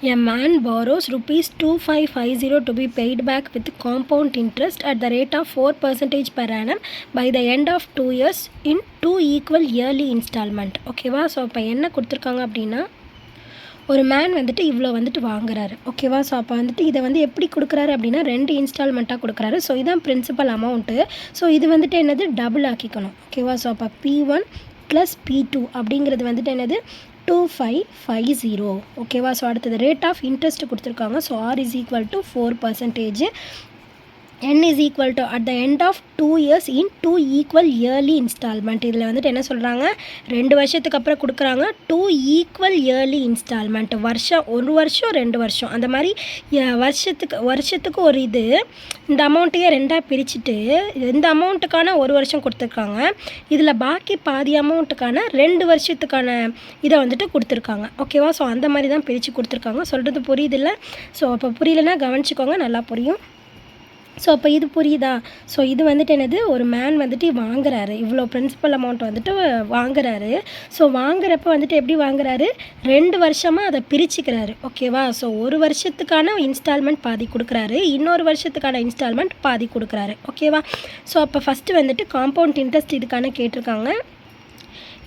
A man borrows rupees 2550 to be paid back with compound interest at the rate of 4% per annum by the end of 2 years in 2 equal yearly installment. ஓகேவா? So இப்போ என்ன கொடுத்துருக்காங்க அப்படின்னா, ஒரு man வந்துட்டு இவ்வளோ வந்துட்டு வாங்குறாரு. ஓகேவா? ஸோ அப்போ வந்துட்டு இதை வந்து எப்படி கொடுக்குறாரு அப்படின்னா 2 இன்ஸ்டால்மெண்ட்டாக கொடுக்குறாரு. ஸோ இதான் பிரின்சிபல் அமௌண்ட்டு. ஸோ இது வந்துட்டு என்னது டபுள் ஆக்கிக்கணும். ஓகேவா? ஸோ அப்போ P1 + P2 அப்படிங்கிறது வந்துட்டு என்னது 2550. ஓகேவா? ஸோ அடுத்தது ரேட் ஆஃப் இன்ட்ரெஸ்ட் கொடுத்துருக்காங்க. So R is equal to 4%. N is equal to at the end of 2 years in 2 equal yearly installment. இதில் வந்துட்டு என்ன சொல்கிறாங்க, 2 வருஷத்துக்கு அப்புறம் கொடுக்குறாங்க 2 equal yearly installment. வருஷம் 1 வருஷம் 2 வருஷம் அந்த மாதிரி வருஷத்துக்கு ஒரு இது. இந்த அமௌண்ட்டையே 2ஆக பிரிச்சுட்டு இந்த அமௌண்ட்டுக்கான 1 வருஷம் கொடுத்துருக்காங்க. இதில் பாக்கி பாதி அமௌண்ட்டுக்கான 2 வருஷத்துக்கான இதை வந்துட்டு கொடுத்துருக்காங்க. ஓகேவா? ஸோ அந்த மாதிரி தான் பிரித்து கொடுத்துருக்காங்க. சொல்கிறது புரியுதில்ல? ஸோ அப்போ புரியலன்னா கவனிச்சிக்கோங்க, நல்லா புரியும். ஸோ அப்போ இது புரியுதா? ஸோ இது வந்துட்டு என்னது, ஒரு மேன் வந்துட்டு வாங்குறாரு, இவ்வளோ பிரின்சிபல் அமௌண்ட் வந்துட்டு வாங்குறாரு. ஸோ வாங்குறப்ப வந்துட்டு எப்படி வாங்குறாரு, 2 வருஷமாக அதை பிரிச்சுக்கிறாரு. ஓகேவா? ஸோ 1 வருஷத்துக்கான இன்ஸ்டால்மெண்ட் பாதி கொடுக்குறாரு, இன்னொரு வருஷத்துக்கான இன்ஸ்டால்மெண்ட் பாதி கொடுக்குறாரு. ஓகேவா? ஸோ அப்போ ஃபஸ்ட்டு வந்துட்டு காம்பவுண்ட் இன்ட்ரெஸ்ட் இதுக்கான கேட்டிருக்காங்க.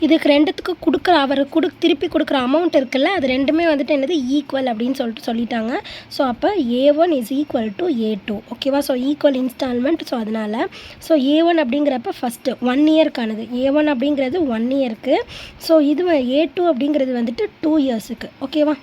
இதுக்கு ரெண்டுத்துக்கு அவர் திருப்பி கொடுக்குற அமௌண்ட் இருக்குல்ல, அது ரெண்டுமே வந்துட்டு என்னது ஈக்குவல் அப்படின்னு சொல்லிட்டாங்க. ஸோ அப்போ A1 is equal to A2. ஓகேவா? So equal instalment. ஸோ அதனால் A1 அப்படிங்கிறப்ப ஃபஸ்ட்டு 1 இயர்க்கானது. A1 அப்படிங்கிறது 1 இயருக்கு. ஸோ இது A2 அப்படிங்கிறது வந்துட்டு 2 இயர்ஸுக்கு. ஓகேவா?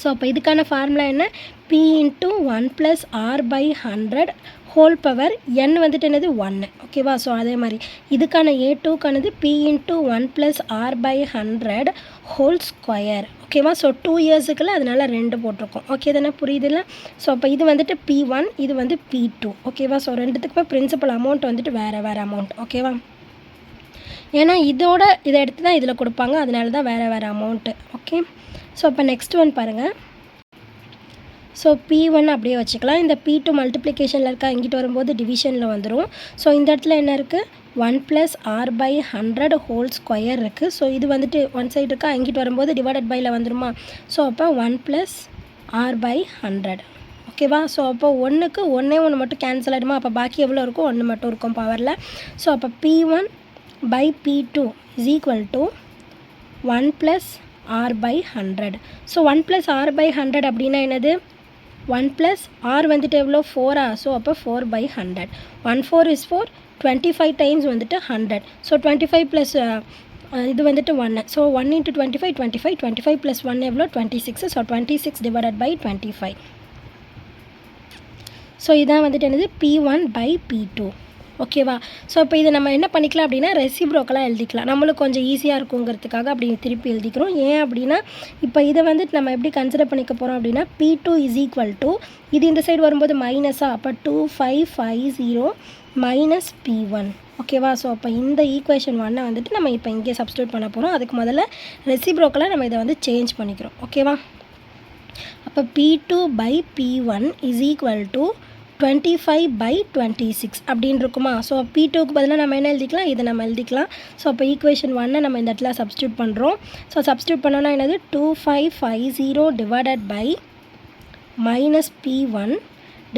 ஸோ அப்போ இதுக்கான ஃபார்முலா என்ன, P × 1 + R/100 whole power n வந்துட்டு என்னது 1. ஓகேவா? ஸோ அதே மாதிரி இதுக்கான A2க்கானது P × 1 + R/100 ஹோல் ஸ்கொயர். ஓகேவா? ஸோ 2 இயர்ஸுக்குள்ள அதனால் 2 போட்டிருக்கோம். ஓகே தானே, புரியுதுல்ல? ஸோ அப்போ இது வந்துட்டு P1, இது வந்து P2. ஓகேவா? ஸோ ரெண்டுத்துக்குமே பிரின்சிபல் அமௌண்ட் வந்துட்டு வேறு அமௌண்ட். ஓகேவா? ஏன்னா இதை எடுத்து தான் இதில் கொடுப்பாங்க, அதனால தான் வேறு அமௌண்ட்டு. ஓகே. ஸோ அப்போ நெக்ஸ்ட் ஒன் பாருங்கள். ஸோ P1 அப்படியே வச்சுக்கலாம். இந்த P2 மல்டிப்ளிகேஷனில் இருக்கா, இங்கிட்டு வரும்போது டிவிஷனில் வந்துடும். ஸோ இந்த இடத்துல என்ன இருக்குது, 1 + R/100 ஹோல் ஸ்கொயர் இருக்குது. ஸோ இது வந்துட்டு ஒன் சைடு இருக்கா, இங்கிட்டு வரும்போது டிவைடட் பையில் வந்துடுமா. ஸோ அப்போ 1 + R/100. ஓகேவா? ஸோ அப்போ 1க்கு 1 மட்டும் கேன்சல் ஆகிடுமா. அப்போ பாக்கி எவ்வளோ இருக்கும், 1 மட்டும் இருக்கும் பவரில். ஸோ அப்போ P1/P2 is equal to 1 + R/100. So 1 + R/100 அப்படின்னா என்னது, 1 + R வந்துட்டு எவ்வளோ, 4. ஸோ அப்போ 4/100. 1 4 is 4, 25 டைம்ஸ் வந்துட்டு 100. ஸோ 25 ப்ளஸ் இது வந்துட்டு 1. ஸோ 1 × 25 25, 25 + 1 எவ்வளோ, 26. ஸோ 26/25. ஸோ இதான் வந்துட்டு என்னது P1/P2. ஓகேவா? ஸோ இப்போ இதை நம்ம என்ன பண்ணிக்கலாம் அப்படின்னா ரெசிப்ரோக்கலாக எழுதிக்கலாம். நம்மளுக்கு கொஞ்சம் ஈஸியாக இருக்குங்கிறதுக்காக அப்படி திருப்பி எழுதிக்கிறோம். ஏன் அப்படின்னா இப்போ இதை வந்துட்டு நம்ம எப்படி கன்சிடர் பண்ணிக்க போகிறோம் அப்படின்னா P2 is equal to, இது இந்த சைடு வரும்போது மைனஸாக, அப்போ 2550 மைனஸ் P1. ஓகேவா? ஸோ அப்போ இந்த ஈக்குவேஷன் 1 வந்துட்டு நம்ம இப்போ இங்கே சப்ஸ்டியூட் பண்ண போகிறோம். அதுக்கு முதல்ல ரெசிப்ரோக்கலாக நம்ம இதை வந்து சேஞ்ச் பண்ணிக்கிறோம். ஓகேவா? அப்போ P2/P1 is equal to 25/26 அப்படின்னு இருக்குமா. ஸோ P2க்கு பதிலாக நம்ம என்ன எழுதிக்கலாம், இதை நம்ம எழுதிக்கலாம். ஸோ அப்போ ஈக்குவேஷன் 1 நம்ம இந்த இடத்துல சப்ஸ்டியூட் பண்ணுறோம். ஸோ சப்ஸ்டியூட் பண்ணோன்னா என்னது, 2550 divided by minus P1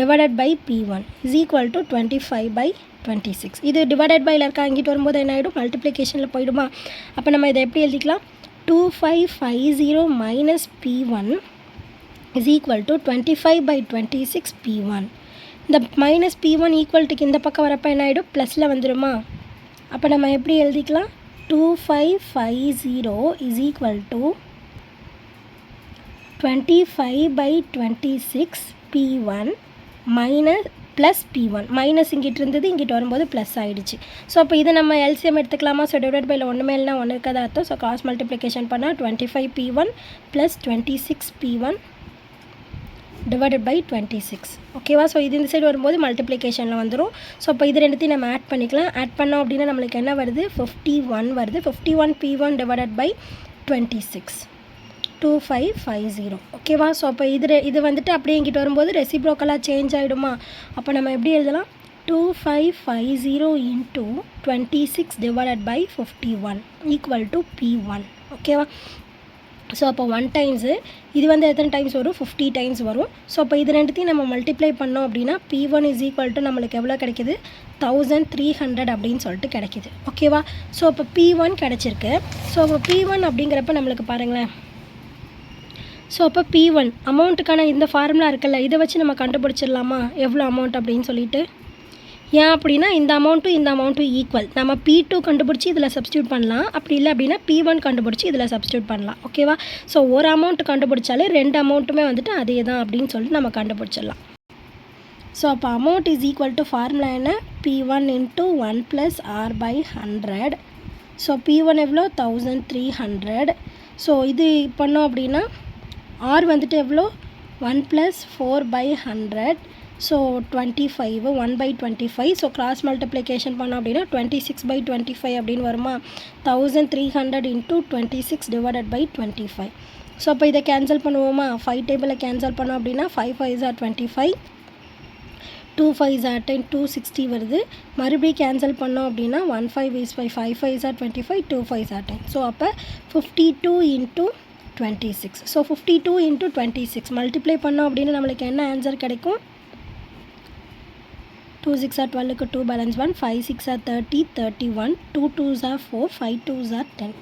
divided by P1 is equal to 25/26. இது டிவைடட் பையில் இருக்கா, இங்கிட்டு வரும்போது என்ன ஆகிடும், மல்டிப்ளிகேஷனில் போயிடுமா. அப்போ நம்ம இதை எப்படி எழுதிக்கலாம், 2550 minus P1 is equal to 25/26 P1. இந்த மைனஸ் P1 ஈக்குவல்ட்டுக்கு இந்த பக்கம் வரப்போ என்ன ஆகிடும், ப்ளஸில் வந்துடுமா. அப்போ நம்ம எப்படி எழுதிக்கலாம், 2550 is equal to 25/26 P1 minus plus P1. Minus இங்கிட்டு இருந்தது, இங்கிட்டு வரும்போது ப்ளஸ் ஆகிடுச்சு. ஸோ அப்போ இதை நம்ம எல்சிஎம் எடுத்துக்கலாமா. ஸோ டிவைட் பையில் ஒன்றுமே இல்லைனா 1 இருக்காத அர்த்தம். ஸோ கிராஸ் மல்டிப்ளிகேஷன் பண்ணால் 25P1 plus 26P1 divided by 26. ஓகேவா? ஸோ இது இந்த சைடு வரும்போது மல்டிப்ளிகேஷனில் வந்துடும். ஸோ அப்போ இது ரெண்டுத்தையும் நம்ம ஆட் பண்ணிக்கலாம். ஆட் பண்ணோம் அப்படின்னா நம்மளுக்கு என்ன வருது, 51 வருது. 51P1 divided by 26, 2550. ஓகேவா? ஸோ அப்போ இது வந்துட்டு அப்படியே இங்கிட்டு வரும்போது ரெசிப்ரோக்கலாக சேஞ்ச் ஆகிடுமா. அப்போ நம்ம எப்படி எழுதலாம், 2550 into 26 divided by 51 equal to P1. ஓகேவா? ஸோ அப்போ 1 டைம்ஸு இது வந்து எத்தனை டைம்ஸ் வரும் 50 டைம்ஸ் வரும். ஸோ அப்போ இது ரெண்டுத்தையும் நம்ம மல்டிப்ளை பண்ணோம் அப்படின்னா P1 இஸ் ஈக்குவல் டு நம்மளுக்கு எவ்வளோ கிடைக்கிது 1300 அப்படின்னு சொல்லிட்டு கிடைக்கிது. ஓகேவா? ஸோ அப்போ P1 கிடச்சிருக்கு. ஸோ அப்போ P1 அப்படிங்கிறப்ப நம்மளுக்கு பாருங்களேன். ஸோ அப்போ P1 அமௌண்ட்டுக்கான இந்த ஃபார்முலா இருக்குல்ல, இதை வச்சு நம்ம கண்டுபிடிச்சிடலாமா எவ்வளோ அமௌண்ட் அப்படின்னு சொல்லிட்டு. ஏன் அப்படின்னா இந்த அமௌண்ட்டும் ஈக்குவல். நம்ம P2 கண்டுபிடிச்சி இதில் சப்ஸ்டியூட் பண்ணலாம். அப்படி இல்லை அப்படின்னா P1 கண்டுபிடிச்சி இதில் சப்ஸ்டியூட் பண்ணலாம். ஓகேவா? ஸோ ஒரு அமௌண்ட் கண்டுபிடிச்சாலே ரெண்டு அமௌண்ட்டுமே வந்துட்டு அதே தான் அப்படின்னு சொல்லிட்டு நம்ம கண்டுபிடிச்சிடலாம். ஸோ அப்போ amount is equal to formula என்ன P1 × 1 + R/100. ஸோ P1 எவ்வளோ 1300. ஸோ இது பண்ணோம் அப்படின்னா R வந்துட்டு எவ்வளோ 1 + 4/100. ஸோ 25 1/25. ஸோ கிராஸ் மல்டிப்ளிகேஷன் பண்ணோம் அப்படின்னா 26/25 அப்படின்னு வருமா. 1300 × 26 / 25. ஸோ அப்போ இதை கேன்சல் பண்ணுவோமா. 5 டேபிளில் கேன்சல் பண்ணோம் அப்படின்னா 5 5s are 25, 2 5s are 10, 260 வருது. மறுபடியும் கேன்சல் பண்ணோம் அப்படின்னா 1 5 is 5, 5 5s are 25, 2 5s are 10. So அப்போ 52 × 26. ஸோ 52 × 26 மல்டிப்ளை பண்ணோம் அப்படின்னு நம்மளுக்கு என்ன ஆன்சர் கிடைக்கும். 2 6 are 12, 2 balance 1, 5 6 are 30, 31, 2 2s are 4, 5 2s are 10.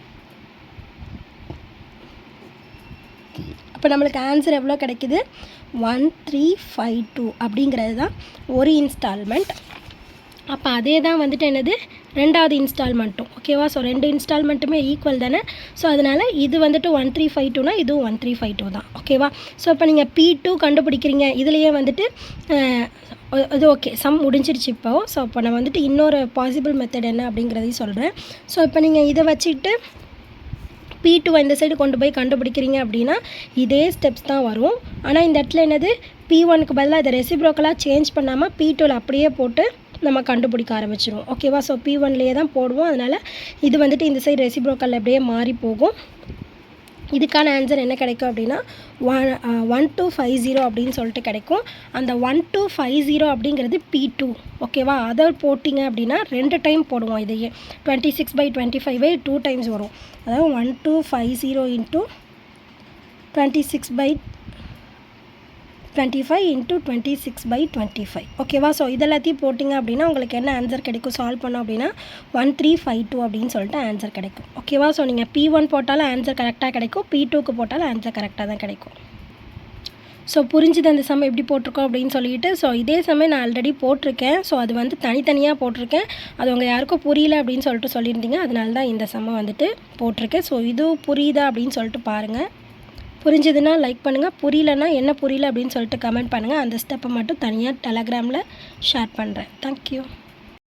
அப்போ நம்மளுக்கு ஆன்சர் எவ்வளோ கிடைக்குது 1352 அப்படிங்கிறது தான் ஒரு இன்ஸ்டால்மெண்ட். அப்போ அதே தான் வந்துட்டு என்னது ரெண்டாவது இன்ஸ்டால்மெண்ட்டும். ஓகேவா? ஸோ ரெண்டு இன்ஸ்டால்மெண்ட்டுமே ஈக்குவல் தானே. ஸோ அதனால் இது வந்துட்டு 1352னா இதுவும் 1352 தான். ஓகேவா? ஸோ இப்போ நீங்கள் P2 கண்டுபிடிக்கிறீங்க. இதுலேயே வந்துட்டு இது ஓகே சம் முடிஞ்சிருச்சு இப்போது. ஸோ இப்போ நான் வந்துட்டு இன்னொரு பாசிபிள் மெத்தட் என்ன அப்படிங்கிறதையும் சொல்கிறேன். ஸோ இப்போ நீங்கள் இதை வச்சுட்டு P2 இந்த சைடு கொண்டு போய் கண்டுபிடிக்கிறீங்க அப்படின்னா இதே ஸ்டெப்ஸ் தான் வரும். ஆனால் இந்த இடத்துல என்னது P1க்கு பதிலாக இதை ரெசிப்ரோக்கலாக சேஞ்ச் பண்ணாமல் P2வில் அப்படியே போட்டு நம்ம கண்டுபிடிக்க ஆரம்பிச்சிடுவோம். ஓகேவா? ஸோ P1லேயே தான் போடுவோம். அதனால் இது வந்துட்டு இந்த சைடு ரெசிப்ரோக்கல் அப்படியே மாறி போகும். இதுக்கான ஆன்சர் என்ன கிடைக்கும் அப்படின்னா 1250 அப்படின்னு சொல்லிட்டு கிடைக்கும். அந்த 1250 அப்படிங்கிறது P2. ஓகேவா? அதை போட்டிங்க அப்படின்னா 2 டைம் போடுவோம். இதையே 26/25 2 டைம்ஸ் வரும். அதாவது 1250 × 26/25 × 26/25. ஓகேவா? ஸோ இதெல்லாத்தையும் போட்டிங்க அப்படின்னா உங்களுக்கு என்ன ஆன்சர் கிடைக்கும் சால்வ் பண்ணோம் அப்படின்னா 1352 அப்படின்னு சொல்லிட்டு ஆன்சர் கிடைக்கும். ஓகேவா? ஸோ நீங்கள் P1 போட்டாலும் ஆன்சர் கரெக்டாக கிடைக்கும், P2க்கு போட்டாலும் ஆன்சர் கரெக்டாக தான் கிடைக்கும். ஸோ புரிஞ்சுது அந்த சம் எப்படி போட்டிருக்கோம் அப்படின்னு சொல்லிட்டு. ஸோ இதே சமயம் நான் ஆல்ரெடி போட்டிருக்கேன். ஸோ அது வந்து தனித்தனியாக போட்டிருக்கேன். அது உங்கள் யாருக்கும் புரியல அப்படின்னு சொல்லிட்டு சொல்லியிருந்தீங்க. அதனால தான் இந்த சம்மை வந்துட்டு போட்டிருக்கேன். ஸோ இது புரியுதா அப்படின்னு சொல்லிட்டு பாருங்கள். புரிஞ்சதுன்னா லைக் பண்ணுங்கள், புரியலன்னா என்ன புரியல அப்படின்னு சொல்லிட்டு கமெண்ட் பண்ணுங்கள். அந்த ஸ்டெப்பை மட்டும் தனியாக டெலகிராமில் ஷேர் பண்ணுறேன். தேங்க்யூ.